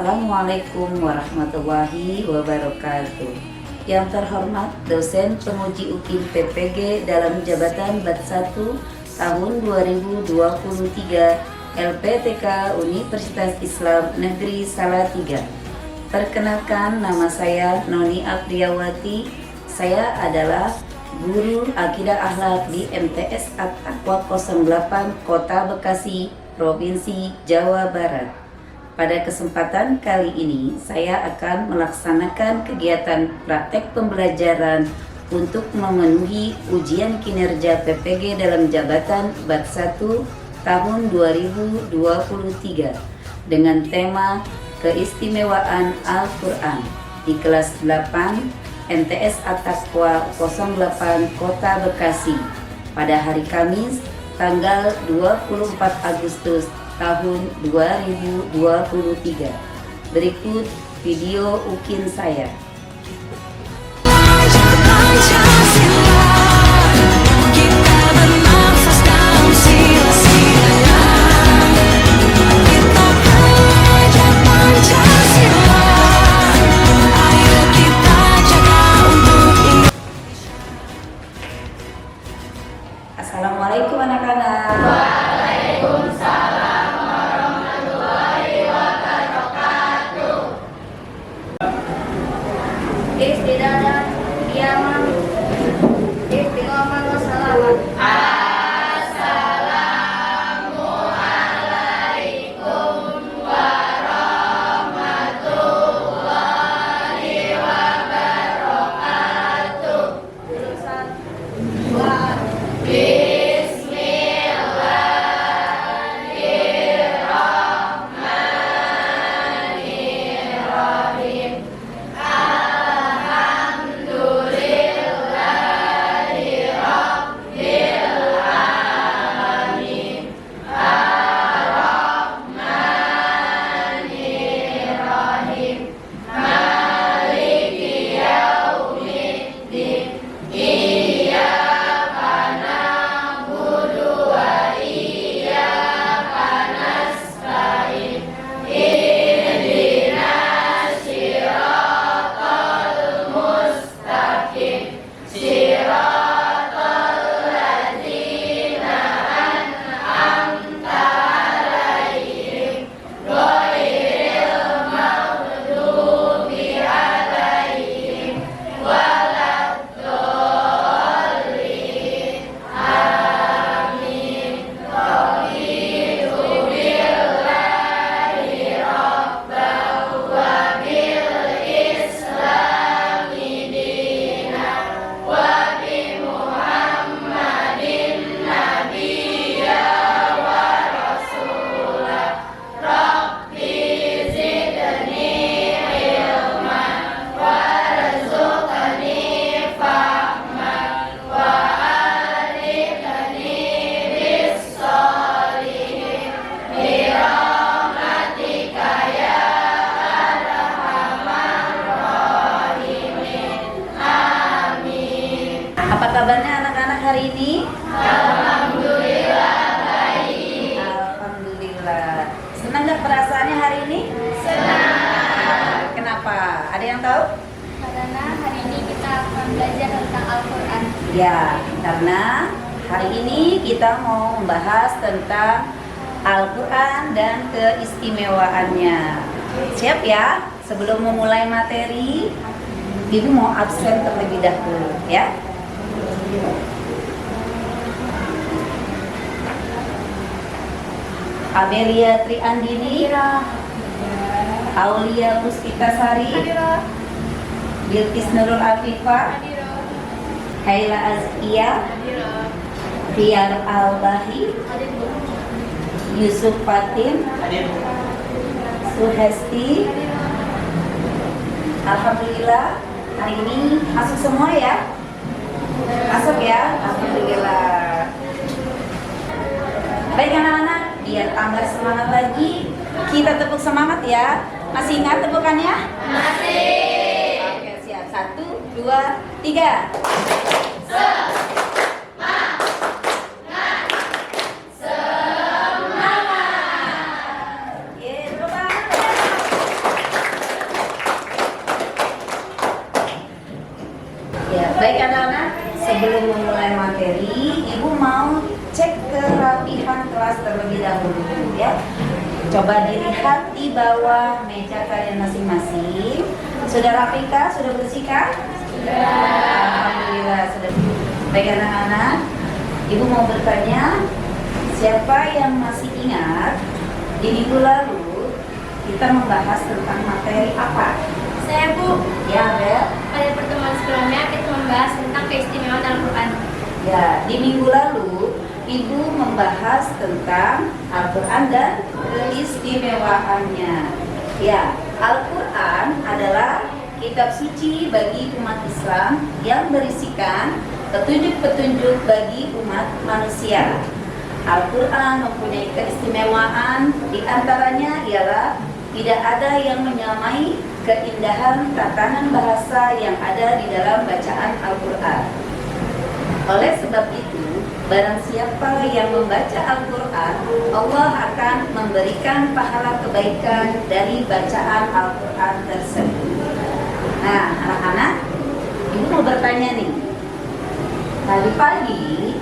Assalamualaikum warahmatullahi wabarakatuh. Yang terhormat dosen penguji UKIM PPG dalam jabatan Bat 1 tahun 2023 LPTK Universitas Islam Negeri Salatiga. Perkenalkan, nama saya Noni Apriyawati. Saya adalah guru Akidah Akhlak di MTS At-Taqwa 08 Kota Bekasi, Provinsi Jawa Barat. Pada kesempatan kali ini, saya akan melaksanakan kegiatan praktek pembelajaran untuk memenuhi ujian kinerja PPG dalam jabatan Bat 1 tahun 2023 dengan tema keistimewaan Al-Quran di kelas 8 MTS At-Taqwa 08 Kota Bekasi pada hari Kamis tanggal 24 Agustus tahun 2023. Berikut video UKIN saya. Assalamualaikum anak-anak. Waalaikumsalam warahmatullahi wabarakatuh. Istidadah diaman, istiqomah wassalamat. Assalamualaikum warahmatullahi wabarakatuh. Jurusan Apa kabarnya anak-anak hari ini? Alhamdulillah baik. Alhamdulillah. Senang gak perasaannya hari ini? Senang. Kenapa? Ada yang tahu? Karena hari ini kita akan belajar tentang Al-Quran. Ya, karena hari ini kita mau membahas tentang Al-Quran dan keistimewaannya. Siap ya? Sebelum memulai materi, Ibu mau absen terlebih dahulu ya. Amelia Triandini, Aulia Puspitasari, Bilqis Nurul Afifah, Haila Azkia, Riyal Albahi, Yusuf Fatin, Suhesti. Alhamdulillah hari ini masuk semua ya. Masuk ya, alhamdulillah. Baik anak-anak, biar tambah semangat lagi, kita tepuk semangat ya. Masih ingat tepukannya? Masih. Oke, siap. 1, 2, 3. Semangat. sebelum memulai materi, Ibu mau cek kerapihan kelas terlebih dahulu ya. Coba dilihat di bawah meja kalian masing-masing. Sudah rapi kah? Sudah bersih kah? Sudah. Alhamdulillah sudah. Baik anak-anak, Ibu mau bertanya, siapa yang masih ingat di minggu lalu kita membahas tentang materi apa? Saya Bu. Ya, Bel. Pada pertemuan sebelumnya kita membahas tentang keistimewaan Al-Quran. Ya, di minggu lalu Ibu membahas tentang Al-Quran dan keistimewaannya. Ya, Al-Quran adalah kitab suci bagi umat Islam yang berisikan petunjuk-petunjuk bagi umat manusia. Al-Quran mempunyai keistimewaan, diantaranya ialah tidak ada yang menyamai keindahan tatanan bahasa yang ada di dalam bacaan Al-Quran. Oleh sebab itu, barang siapa yang membaca Al-Quran, Allah akan memberikan pahala kebaikan dari bacaan Al-Quran tersebut. Nah, anak-anak, Ibu mau bertanya nih. Tadi pagi,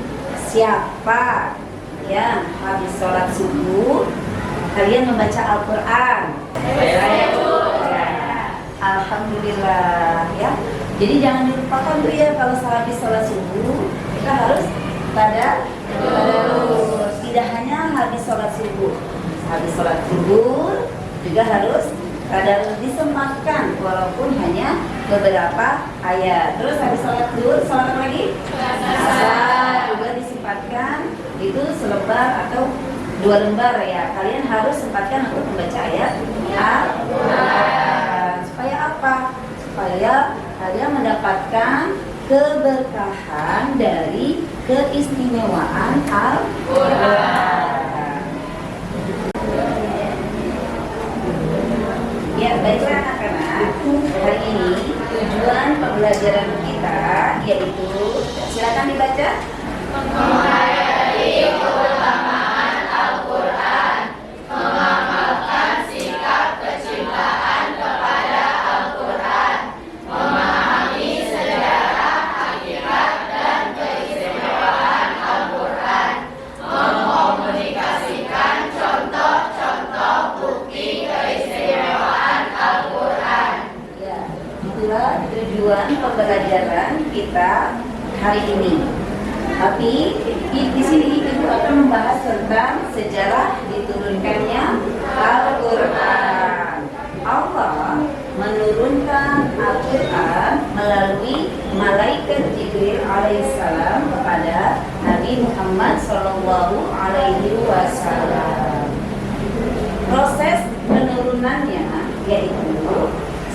siapa yang habis sholat subuh, kalian membaca Al-Quran? Saya, Bu. Alhamdulillah ya. Jadi jangan dilupakan Bu ya, kalau habis sholat subuh kita harus tadarus. Tidak hanya habis sholat subuh, habis sholat zuhur juga harus tadarus, disematkan walaupun hanya beberapa ayat. Terus habis sholat zuhur, sholat apa lagi? Asar juga disempatkan, itu selembar atau 2 lembar ya. Kalian harus sempatkan untuk membaca ayat Al-Quran. Supaya apa? Supaya kalian mendapatkan keberkahan dari keistimewaan Al-Quran. Ya, baiklah anak-anak. Hari ini tujuan pembelajaran kita yaitu, silakan dibaca. Menghayati keutamaan Al-Quran, mengamalkan sikap kecintaan kepada Al-Quran, memahami sejarah, hakikat, dan keistimewaan Al-Quran, mengkomunikasikan contoh-contoh bukti keistimewaan Al-Quran. Ya, itulah tujuan pembelajaran kita hari ini. Tapi di sini Ibu akan membahas tentang sejarah diturunkannya Al-Quran. Allah menurunkan Al-Quran melalui malaikat Jibril alaihissalam kepada Nabi Muhammad sallallahu alaihi wasallam. Proses penurunannya yaitu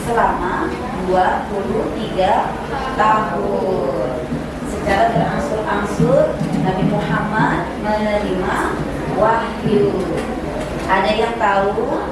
selama 23 tahun. Secara berangsur-angsur Nabi Muhammad menerima wahyu. Ada yang tahu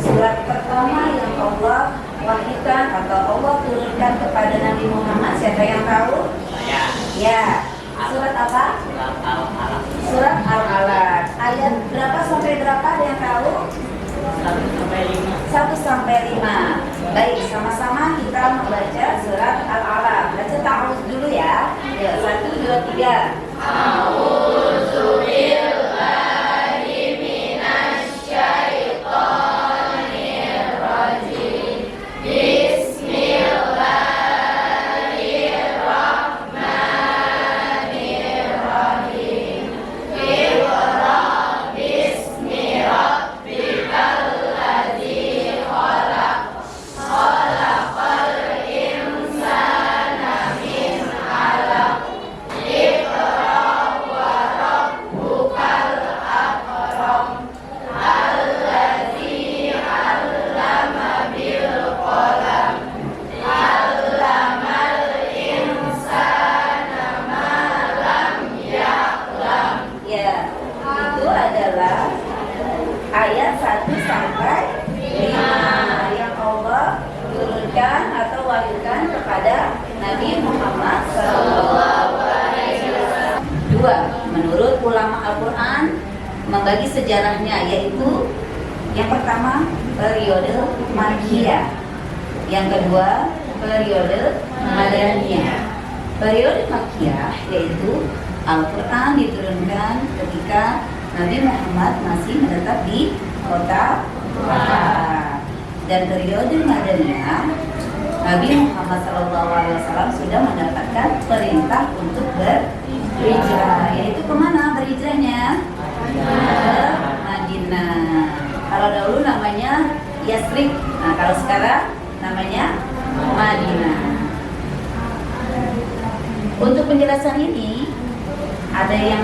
surat pertama yang Allah wahyukan atau Allah turunkan kepada Nabi Muhammad, siapa yang tahu? Saya. Ya, surat apa? Surat Al-Alaq. Surat Al-Alaq. Ayat berapa sampai berapa, ada yang tahu? 1 sampai 5. 1 sampai 5. Baik, sama-sama kita membaca surat Al-Alaq. Baca ta'awudz dulu ya. Ya, 1, 2, 3. A'udzu billahi minasyaitonir rajim. Bismillahirrahmanirrahim. Iqra bismi rabbikal ladzi khalaq. Khalaqal insana min 'alaq. Iqra wa rabbukal akram. Alladzi 'allama bil qalam. 'Allamal insana ma lam ya'lam. Ya, itu adalah ayat 1 sampai 5 yang Allah turunkan atau wahyukan kepada Nabi Muhammad SAW. 2. Menurut ulama Al-Quran membagi sejarahnya, yaitu yang pertama periode Makkiyah, yang kedua periode Madaniyah, Periode Makkiyah yaitu Al-Quran diturunkan ketika Nabi Muhammad masih menetap di kota Makkah. Dan periode Madaniyah Nabi Muhammad SAW sudah mendapatkan perintah untuk berhijrah. Yaitu kemana berhijrahnya? Ke Madinah. Kalau dahulu namanya Yasrib, nah kalau sekarang namanya Madinah. Untuk penjelasan ini ada yang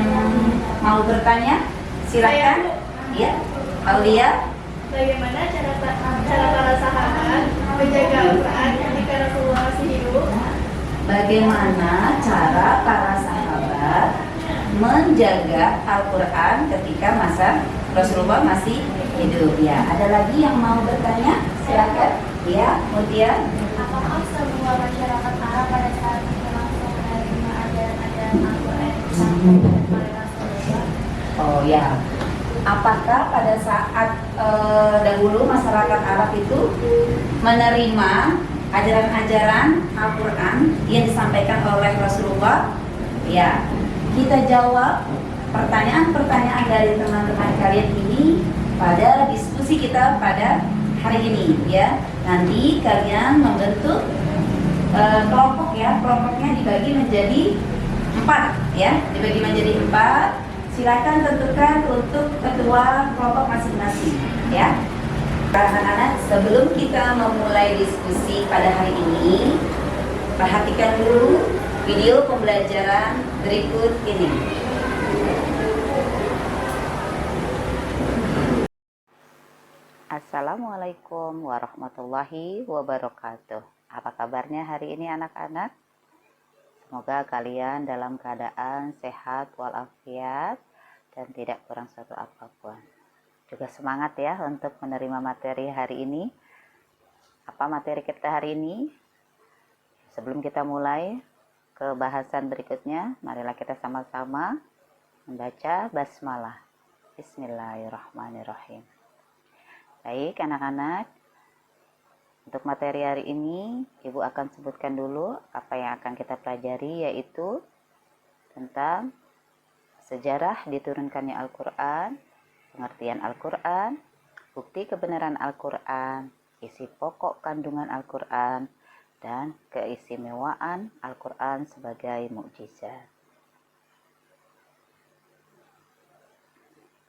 mau bertanya? Silakan. Ya, Aulia. Bagaimana cara para sahabat menjaga Al-Quran ketika Rasulullah masih hidup? Bagaimana cara para sahabat menjaga Al-Quran ketika masa Rasulullah masih hidup? Ya, ada lagi yang mau bertanya? Silakan. Ya, kemudian. Apakah semua masyarakat Arab pada saat itu langsung menerima ajaran-ajaran Al-Quran oleh Rasulullah? Oh ya. Apakah pada saat dahulu masyarakat Arab itu menerima ajaran-ajaran Al-Quran yang disampaikan oleh Rasulullah? Ya, kita jawab pertanyaan-pertanyaan dari teman-teman kalian ini pada diskusi kita pada hari ini ya. Nanti kalian membentuk kelompok ya, kelompoknya dibagi menjadi 4 ya, dibagi menjadi 4. Silakan tentukan untuk ketua kelompok masing-masing ya. Anak-anak, sebelum kita memulai diskusi pada hari ini, perhatikan dulu video pembelajaran berikut ini. Assalamualaikum warahmatullahi wabarakatuh. Apa kabarnya hari ini anak-anak? Semoga kalian dalam keadaan sehat walafiat dan tidak kurang suatu apapun. Juga semangat ya untuk menerima materi hari ini. Apa materi kita hari ini? Sebelum kita mulai ke bahasan berikutnya, marilah kita sama-sama membaca basmalah. Bismillahirrahmanirrahim. Baik anak-anak, untuk materi hari ini, Ibu akan sebutkan dulu apa yang akan kita pelajari, yaitu tentang sejarah diturunkannya Al-Quran, pengertian Al-Quran, bukti kebenaran Al-Quran, isi pokok kandungan Al-Quran, dan keistimewaan Al-Quran sebagai mukjizat.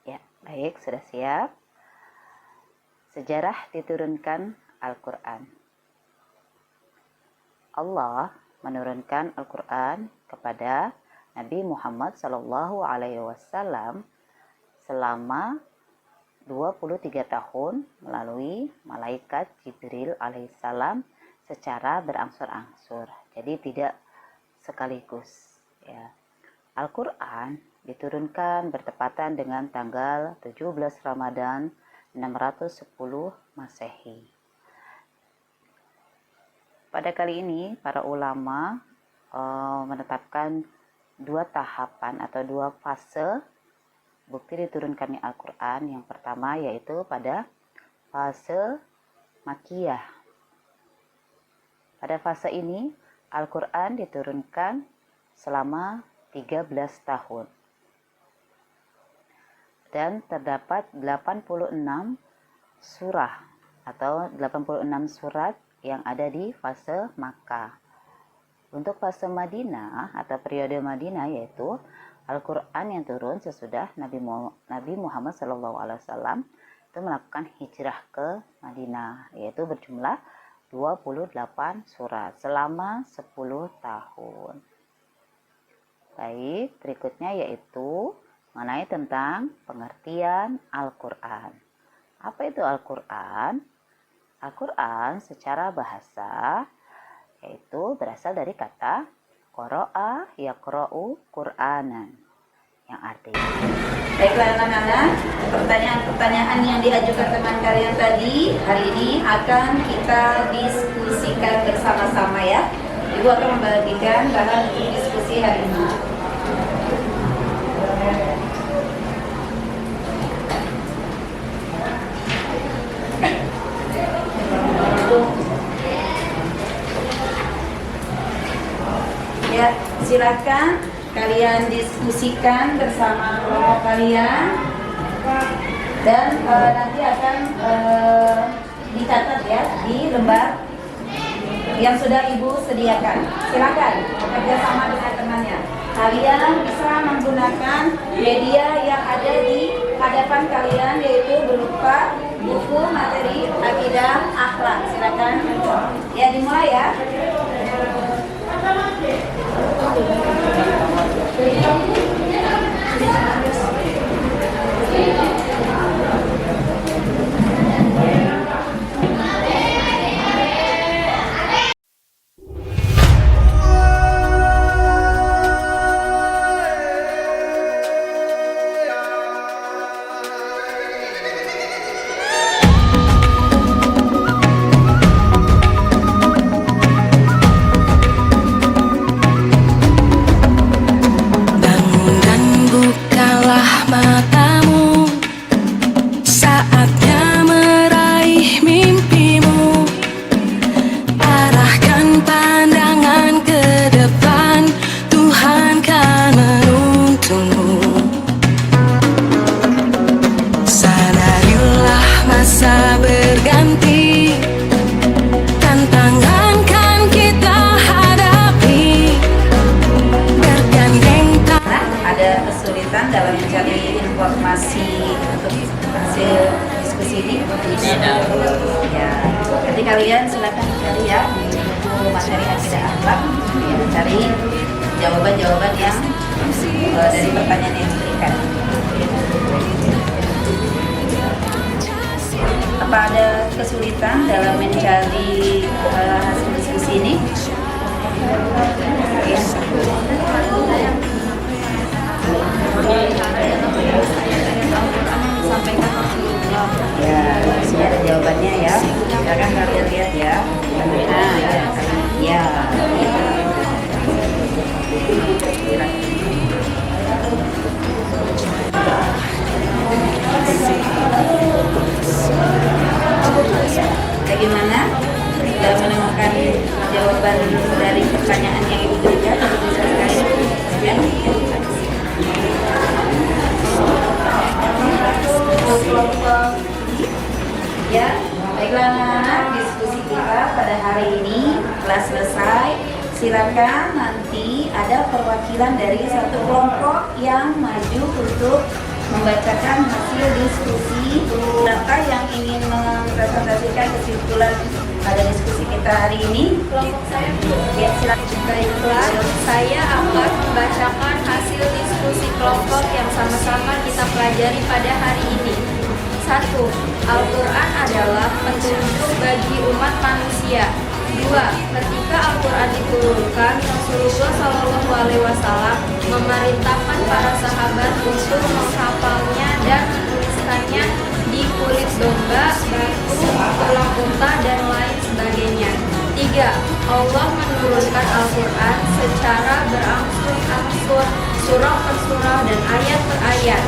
Ya, baik, sudah siap. Sejarah diturunkan Al-Quran. Allah menurunkan Al-Quran kepada Nabi Muhammad SAW selama 23 tahun melalui malaikat Jibril alaihissalam secara berangsur-angsur. Jadi tidak sekaligus. Ya. Al-Quran diturunkan bertepatan dengan tanggal 17 Ramadan 610 Masehi. Pada kali ini para ulama menetapkan 2 tahapan atau 2 fase bukti diturunkannya Al-Quran. Yang pertama yaitu pada fase Makkiyah. Pada fase ini Al-Quran diturunkan selama 13 tahun. Dan terdapat 86 surah atau 86 surat yang ada di fase Makkah. Untuk fase Madinah atau periode Madinah yaitu Al-Quran yang turun sesudah Nabi Muhammad SAW itu melakukan hijrah ke Madinah, yaitu berjumlah 28 surat selama 10 tahun. Baik, berikutnya yaitu mengenai tentang pengertian Al-Quran. Apa itu Al-Quran? Al-Quran secara bahasa yaitu berasal dari kata qara'a yaqra'u Qur'anan, yang artinya. Baiklah anak-anak, pertanyaan-pertanyaan yang diajukan teman kalian tadi hari ini akan kita diskusikan bersama-sama ya. Ibu akan membagikan bahan untuk diskusi hari ini. Ya, Silakan kalian diskusikan bersama kelompok kalian dan nanti akan dicatat ya di lembar yang sudah Ibu sediakan. Silakan bekerja sama dengan temannya. Kalian bisa menggunakan media yang ada di hadapan kalian, yaitu berupa buku materi akidah akhlak. Silakan ya, dimulai ya. Dalam mencari informasi untuk hasil diskusi ini ya, nanti kalian silakan cari ya di buku materi akidah akhlak ya, cari jawaban-jawaban yang dari pertanyaan yang diberikan. Apa ada kesulitan dalam mencari hasil diskusi ini? Ya. Ya, sini ada jawabannya ya. Silakan kalian lihat ya. Nah, ya. Bagaimana? Sudah menemukan jawaban dari pertanyaan yang Ibu berikan? Ya. Ya, baiklah anak-anak, diskusi kita pada hari ini telah selesai. Silakan nanti ada perwakilan dari satu kelompok yang maju untuk membacakan hasil diskusi. Siapa yang ingin mempresentasikan kesimpulan pada diskusi kita hari ini? Kelompok saya. Ya, silakan. Baiklah, saya akan membacakan hasil diskusi kelompok yang sama-sama kita pelajari pada hari ini. 1. Al-Quran adalah petunjuk bagi umat manusia. 2. Ketika Al-Quran diturunkan, Rasulullah SAW memerintahkan para sahabat untuk menghafalnya dan menuliskannya di kulit domba, batu, tulang unta, dan lain sebagainya. 3. Allah menurunkan Al-Quran secara berangsur-angsur, surah per surah dan ayat per ayat.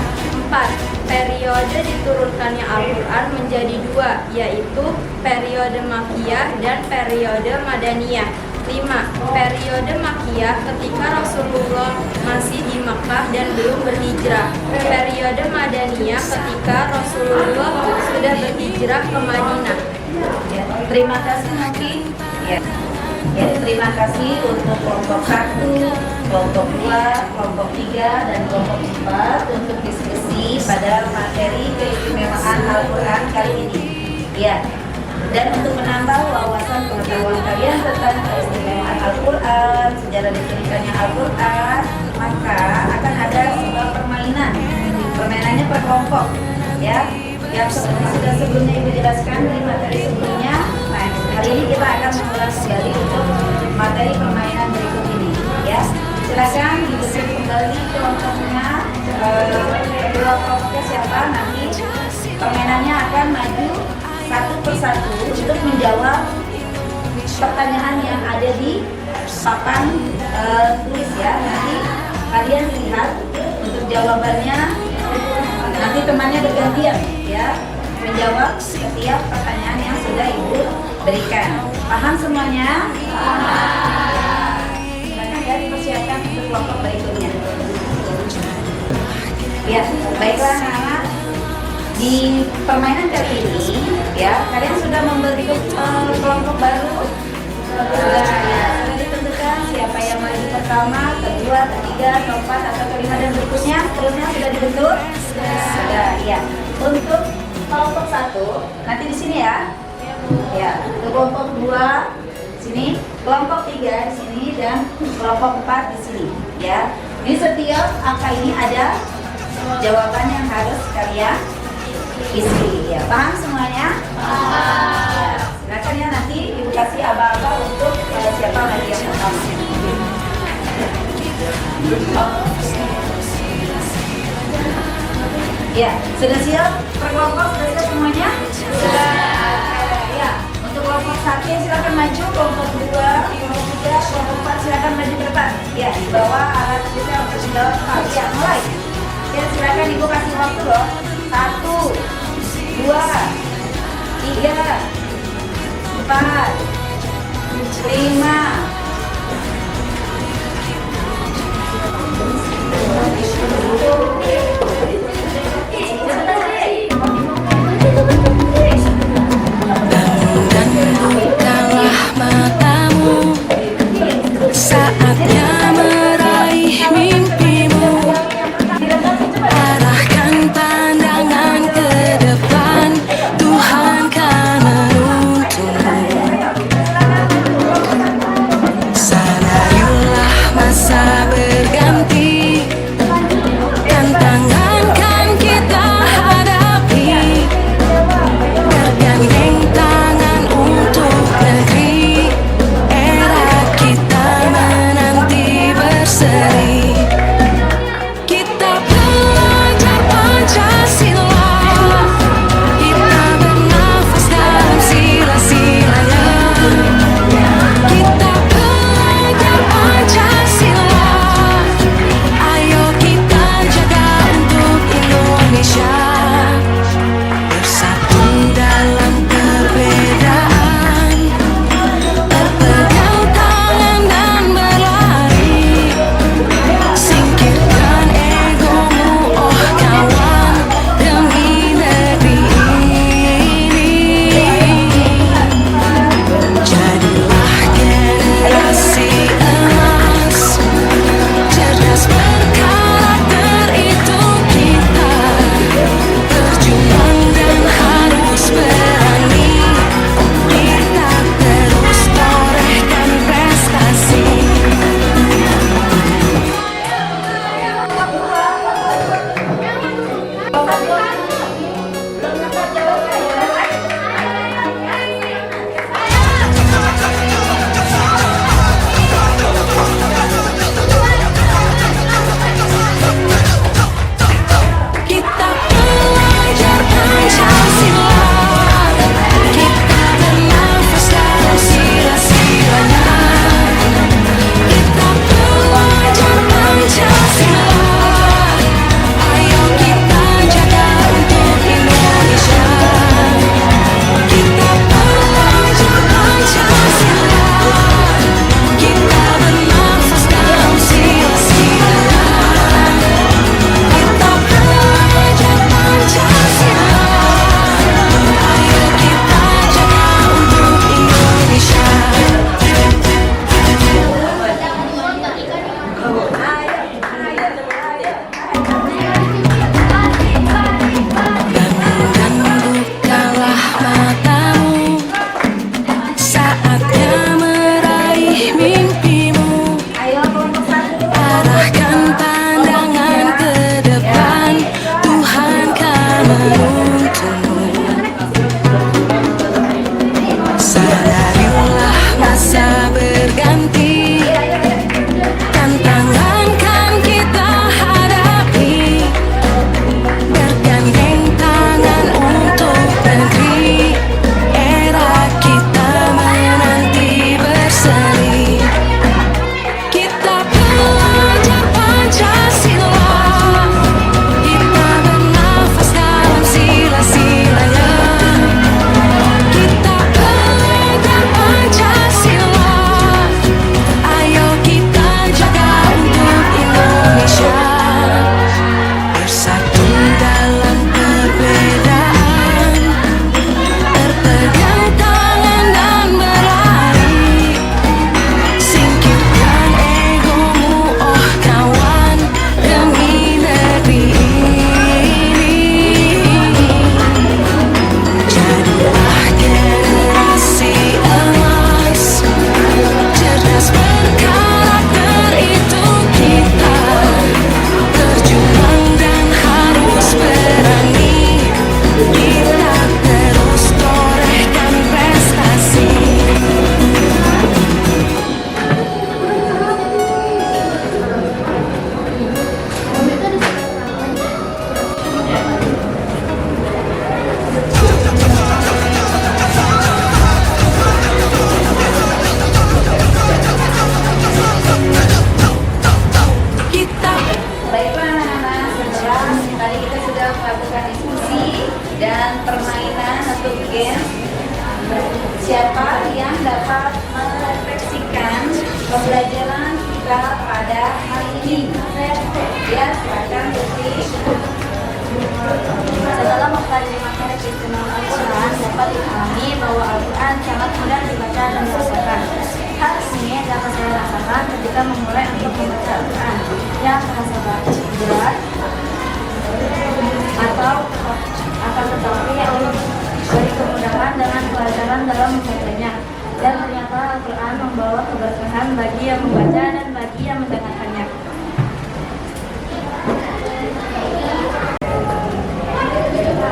4. Periode diturunkannya Al-Quran menjadi 2, yaitu periode Makkiyah dan periode Madaniyah. 5. Periode Makkiyah ketika Rasulullah masih di Makkah dan belum berhijrah. Periode Madaniyah ketika Rasulullah sudah berhijrah ke Madinah. Ya, terima kasih mungkin. Ya. Ya, terima kasih untuk kelompok 1, kelompok 2, kelompok 3, dan kelompok 4 untuk diskusi pada materi keistimewaan Al-Quran kali ini. Ya, dan untuk menambah wawasan pengetahuan kalian tentang keistimewaan Al-Quran, sejarah dituliskannya Al-Quran, maka akan ada sebuah permainan. Permainannya per kelompok, ya. Yang sudah sebelumnya Ibu jelaskan di materi sebelumnya. Nah, hari ini kita akan mengulang kembali untuk materi permainan berikut ini, ya. Silakan dibentuk kembali kelompoknya. Kedua kelompoknya siapa? Nanti permainannya akan maju satu persatu untuk menjawab pertanyaan yang ada di papan tulis ya. Nanti kalian lihat untuk jawabannya. Nanti temannya bergantian ya menjawab setiap pertanyaan yang sudah Ibu berikan. Paham semuanya? Silakan ya dipersiapkan untuk kelompok berikutnya. Ya, baiklah anak-anak. Di permainan kali ini, ya, kalian sudah membentuk kelompok baru. Sudah, ya, sudah ditentukan siapa yang maju pertama, kedua, ketiga, keempat, atau kelima dan berikutnya. Terusnya sudah dibentuk. Sudah, ya. Untuk kelompok 1, nanti di sini ya. Ya, untuk kelompok 2 sini, kelompok 3 di sini, dan kelompok 4 di sini, ya. Di setiap angka ini ada jawaban yang harus kalian isi, ya. Paham semuanya? Ya, silakan ya, nanti ibu kasih aba-aba untuk siapa lagi yang pertama. Ya, sudah siap? Per kelompok sudah siap semuanya? Sudah. Ya, untuk kelompok 1 silakan maju, kelompok 2, kelompok 3, kelompok 4 silakan maju ke depan. Ya, di bawah alat kita untuk menjawab. Ya, mulai. Ya, silakan ibu kasih waktu loh. 1, 2, 3, 4, 5. Dan bukalah matamu, saatnya meraih mimpimu. Arahkan pandangan ke depan, Tuhan kan menuntunmu. Sadarilah masa berganti, tantangan kan kita hadapi. Bergandeng tangan untuk negeri, era kita menanti berseri. Kita pelajar Pancasila, kita bernafas dalam sila-silanya. Kita pelajar Pancasila, ayo kita jaga untuk Indonesia. Bersatu dalam perbedaan, berpegang tangan dan berlari. Singkirkan egomu, oh kawan, demi negeri ini. Jadilah generasi emas, cerdas berkarakter itu kita. Berjuang dan harus berani, kita terus torehkan prestasi. Kita pelajar Pancasila, kita bernafas dalam sila-silanya. Kita pelajar Pancasila, ayo kita jaga untuk Indonesia. Kita pelajar Pancasila, kita bernafas dalam sila-silanya. Kita pelajar Pancasila, ayo kita jaga untuk Indonesia. Dan bukalah matamu, saatnya meraih mimpimu. Ayo kelompok 1. Arahkan pandangan ke depan, Tuhan kan menuntunmu. Sadarilah masa berganti, tantangan kan kita hadapi. Bergandeng tangan untuk negeri, era kita menanti berseri. Kita pelajar Pancasila, kita bernafas dalam sila-silanya. Kita pelajar Siapa yang dapat merefleksikan pembelajaran kita pada hari ini? Ya, silakan Putri. Setelah mempelajari materi keistimewaan Al-Quran, dapat dipahami bahwa Al-Quran sangat mudah dibaca dan dibacakan. Hal ini dapat saya rasakan ketika memulai untuk membaca Al-Quran yang terasa berat atau akan tetapi Allah beri kemudahan dengan pelajaran dalam membacanya. Dan ternyata Al-Quran membawa keberkahan bagi yang membaca dan bagi yang mendengarkannya.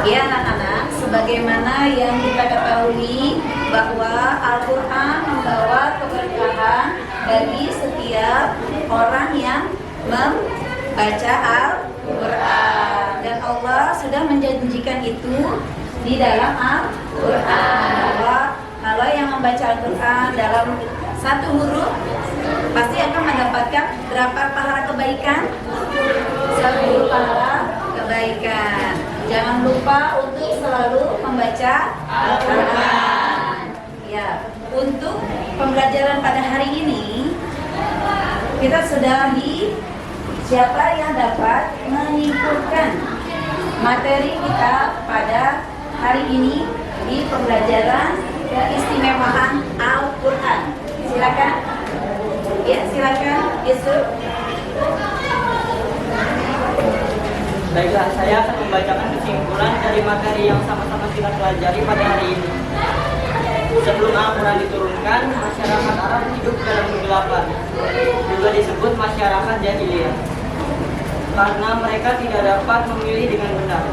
Ya anak-anak, sebagaimana yang kita ketahui bahwa Al-Quran membawa keberkahan bagi setiap orang yang membaca Al-Quran. Dan Allah sudah menjanjikan itu di dalam Al-Quran, bahwa kalau yang membaca Al-Quran dalam satu huruf pasti akan mendapatkan berapa pahala kebaikan? 10 pahala kebaikan. Jangan lupa untuk selalu membaca Al-Quran. Ya, untuk pembelajaran pada hari ini kita sudahi. Siapa yang dapat menyimpulkan materi kita pada hari ini di pembelajaran keistimewaan Al-Quran? Silakan. Ya, silakan Yusuf. Baiklah, saya akan membacakan kesimpulan dari materi yang sama-sama kita pelajari pada hari ini. Sebelum Al-Quran diturunkan, masyarakat Arab hidup dalam kegelapan, juga disebut masyarakat jahiliyah, karena mereka tidak dapat memilih dengan benar.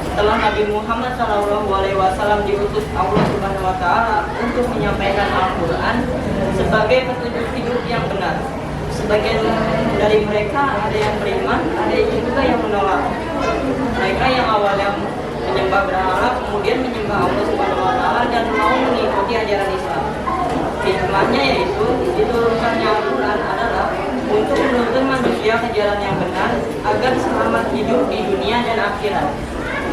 Setelah Nabi Muhammad SAW diutus Allah Subhanahu Wa Taala untuk menyampaikan Al-Quran sebagai petunjuk hidup yang benar, sebagian dari mereka ada yang beriman, ada juga yang menolak. Mereka yang awalnya menyembah berhala, kemudian menyembah Allah Subhanahu Wa Taala dan mau mengikuti ajaran Islam. Hikmahnya yaitu diturunkannya Al-Quran adalah untuk menuntun manusia ke jalan yang benar agar selamat hidup di dunia dan akhirat.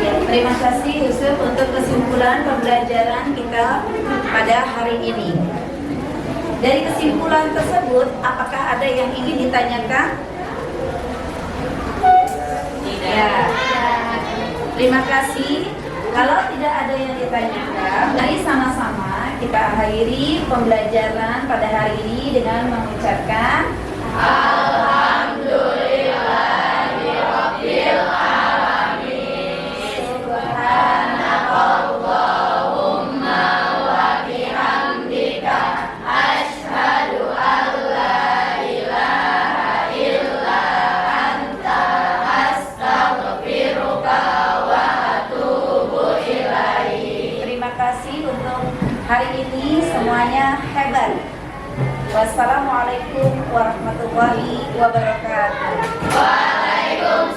Ya, terima kasih Yusuf untuk kesimpulan pembelajaran kita pada hari ini. Dari kesimpulan tersebut, apakah ada yang ingin ditanyakan? Tidak. Terima kasih. Kalau tidak ada yang ditanyakan, mari sama-sama kita akhiri pembelajaran pada hari ini dengan mengucapkan Alhamdulillahirabbil alamin. Subhanakallahumma wa bihamdika asyhadu an la ilaha illa anta astaghfiruka wa atubu ilaik. Terima kasih untuk hari ini, semuanya hebat. Wassalamualaikum warahmatullahi wabarakatuh. Waalaikumsalam.